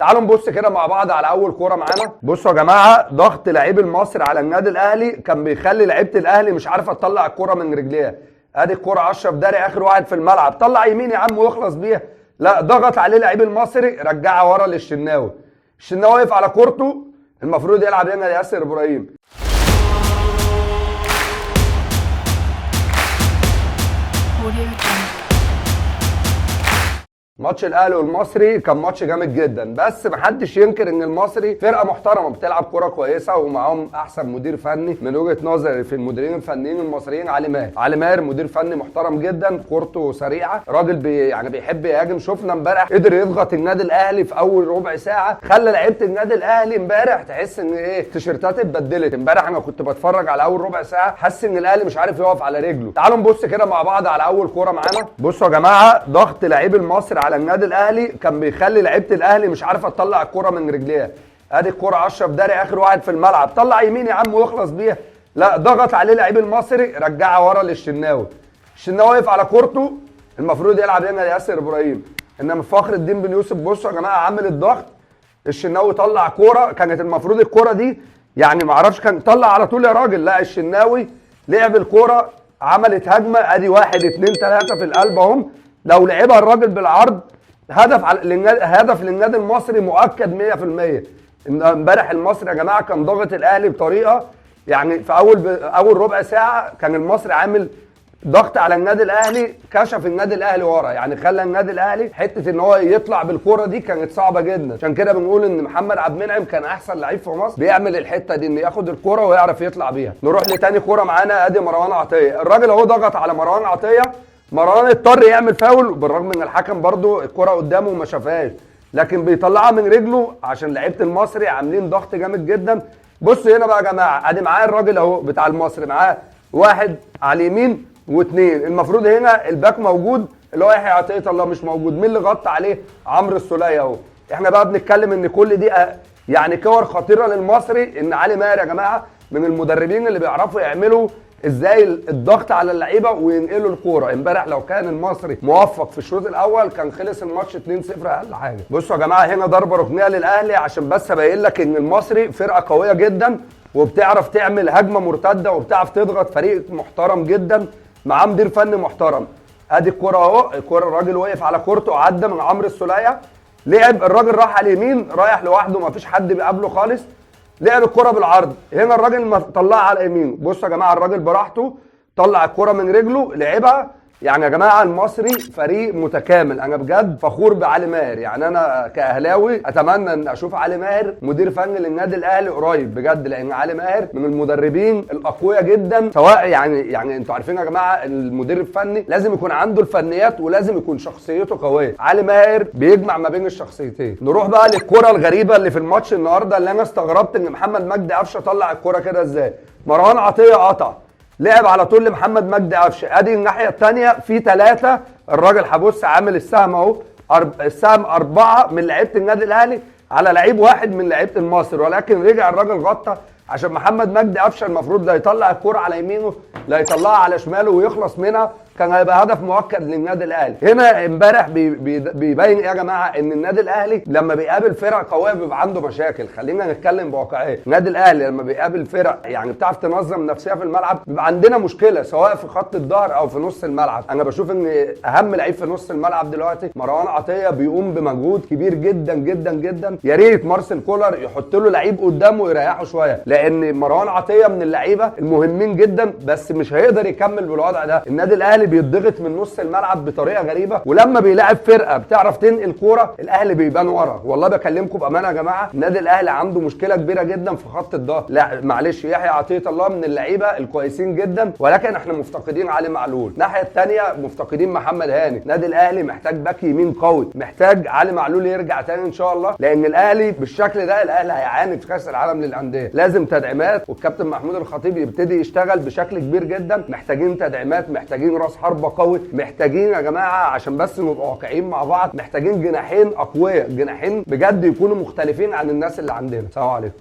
تعالوا نبص كده مع بعض على اول كوره معانا. بصوا يا جماعه، ضغط لعيب المصري على النادي الاهلي كان بيخلي لعيبه الاهلي مش عارفه تطلع الكوره من رجليها. ادي الكوره اشرف داري اخر واحد في الملعب، طلع يمين يا عم ويخلص بيها. لا، ضغط عليه لعيب المصري، رجعها ورا للشناوي. الشناوي واقف على كورته، المفروض يلعب هنا ياسر ابراهيم. ماتش الاهلي والمصري كان ماتش جامد جدا، بس محدش ينكر ان المصري فرقه محترمه بتلعب كوره كويسه ومعاهم احسن مدير فني من وجهه نظري في المديرين الفنيين المصريين. علي ماهر مدير فني محترم جدا، كورته سريعه، راجل بيحب يهاجم. شفنا امبارح قدر يضغط النادي الاهلي في اول ربع ساعه، خلى لعيبه النادي الاهلي امبارح تحس ان التيشيرتات اتبدلت. امبارح انا كنت بتفرج على اول ربع ساعه، حاسس ان الاهلي مش عارف يقف على رجله. تعالوا نبص كده مع بعض على اول كوره معانا. بصوا يا جماعه، ضغط لعيب المصري على النادي الاهلي كان بيخلي لعيبه الاهلي مش عارفه تطلع الكوره من رجليها. ادي الكوره اشرف داري اخر واحد في الملعب، طلع يمين يا عم ويخلص بيها. لا، ضغط عليه لعيب المصري، رجعها ورا للشناوي. الشناوي واقف على كورته، المفروض يلعب هنا ياسر ابراهيم. انما فخر الدين بن يوسف بصوا يا جماعه عامل الضغط. الشناوي طلع كوره كانت المفروض الكوره دي ما اعرفش، كان طلع على طول يا راجل. لا، الشناوي لعب الكوره، عملت هجمه. ادي 1 2 3 في القلب اهم. لو لعبها الراجل بالعرض هدف للنادي المصري مؤكد 100%. امبارح المصري يا جماعه كان ضاغط الاهلي بطريقه، في اول ربع ساعه كان المصري عامل ضغط على النادي الاهلي، كشف النادي الاهلي ورا، خلى النادي الاهلي حته ان هو يطلع بالكوره دي كانت صعبه جدا. عشان كده بنقول ان محمد عبد المنعم كان احسن لعيب في مصر بيعمل الحته دي، انه ياخد الكوره ويعرف يطلع بيها. نروح لتاني كوره معانا. ادي مروان عطيه، الراجل اهو ضغط على مروان عطيه. مروان اضطر يعمل فاول، بالرغم ان الحكم برضو الكره قدامه وما شافهاش، لكن بيطلعها من رجله عشان لعيبه المصري عاملين ضغط جامد جدا. بصوا هنا بقى يا جماعه، ادي معاه الراجل اهو بتاع المصري، معاه واحد على اليمين واثنين. المفروض هنا الباك موجود اللي هو يحيى عطيه الله، مش موجود. مين اللي غطى عليه؟ عمرو السوليه اهو. احنا بقى بنتكلم ان كل دي كور خطيره للمصري. ان علي ماهر يا جماعه من المدربين اللي بيعرفوا يعملوا ازاي الضغط على اللعيبه وينقلوا الكوره. امبارح لو كان المصري موفق في الشوط الاول كان خلص الماتش 2-0 اقل حاجه. بصوا يا جماعه، هنا ضربه ركنيه للاهلي عشان بس ابين لك ان المصري فرقه قويه جدا وبتعرف تعمل هجمه مرتده وبتعرف تضغط، فريق محترم جدا معاه مدير فني محترم. ادي الكوره اهو، الكوره الراجل واقف على كورته، عدى من عمرو السوليه، لعب الراجل راح على اليمين، رايح لوحده ما فيش حد بيقابله خالص، لعب الكرة بالعرض. هنا الراجل ما طلعها على اليمين. بصوا يا جماعه، الراجل براحته طلع الكرة من رجله لعبها. يا جماعه المصري فريق متكامل. انا بجد فخور بعلي ماهر. انا كاهلاوي اتمنى ان اشوف علي ماهر مدير فني للنادي الاهلي قريب بجد، لان علي ماهر من المدربين الاقوياء جدا. سواء انتوا عارفين يا جماعه المدير الفني لازم يكون عنده الفنيات ولازم يكون شخصيته قويه. علي ماهر بيجمع ما بين الشخصيتين. نروح بقى للكرة الغريبه اللي في الماتش النهارده، اللي انا استغربت ان محمد مجدي قفشه طلع الكرة كده ازاي. مروان عطيه قطع، لعب على طول لمحمد مجدي قفشه. ادي الناحيه الثانيه في 3، الراجل هبص عامل السهم اهو، السهم 4 من لعيبه النادي الاهلي على لعيب واحد من لعيبه المصري، ولكن رجع الراجل غطى عشان محمد مجدي قفشه المفروض لا يطلع الكوره على يمينه لا يطلعها على شماله ويخلص منها، كان هيبقى هدف مؤكد للنادي الاهلي. هنا امبارح بيبين ايه يا جماعه؟ ان النادي الاهلي لما بيقابل فرق قويه بيبقى عنده مشاكل. خلينا نتكلم بواقعيه. النادي الاهلي لما بيقابل فرق بتعرف تنظم نفسها في الملعب بيبقى عندنا مشكله، سواء في خط الظهر او في نص الملعب. انا بشوف ان اهم لعيب في نص الملعب دلوقتي مروان عطيه، بيقوم بمجهود كبير جدا جدا جدا. يا ريت مارسيل كولر يحط له لعيب قدامه ويريحه شويه، لان مروان عطيه من اللعيبه المهمين جدا، بس مش هيقدر يكمل بالوضع ده. النادي الاهلي بيضغط من نص الملعب بطريقه غريبه، ولما بيلاعب فرقه بتعرف تنقل كوره الاهلي بيبان ورا. والله بكلمكم بامانه يا جماعه، النادي الاهلي عنده مشكله كبيره جدا في خط الظهر. لا معلش، يحيى عطيه الله من اللعيبه الكويسين جدا، ولكن احنا مفتقدين علي معلول. الناحيه الثانيه مفتقدين محمد هاني. النادي الاهلي محتاج باك يمين قوي، محتاج علي معلول يرجع تاني ان شاء الله، لان الاهلي بالشكل ده الاهلي هيعاني في كاس العالم للانديه. لازم تدعيمات، والكابتن محمود الخطيب يبتدي يشتغل بشكل كبير جدا. محتاجين تدعيمات، محتاجين راس حربه قوي، محتاجين يا جماعه عشان بس نبقى واقعيين مع بعض، محتاجين جناحين اقوياء، جناحين بجد يكونوا مختلفين عن الناس اللي عندنا. سلام عليكم.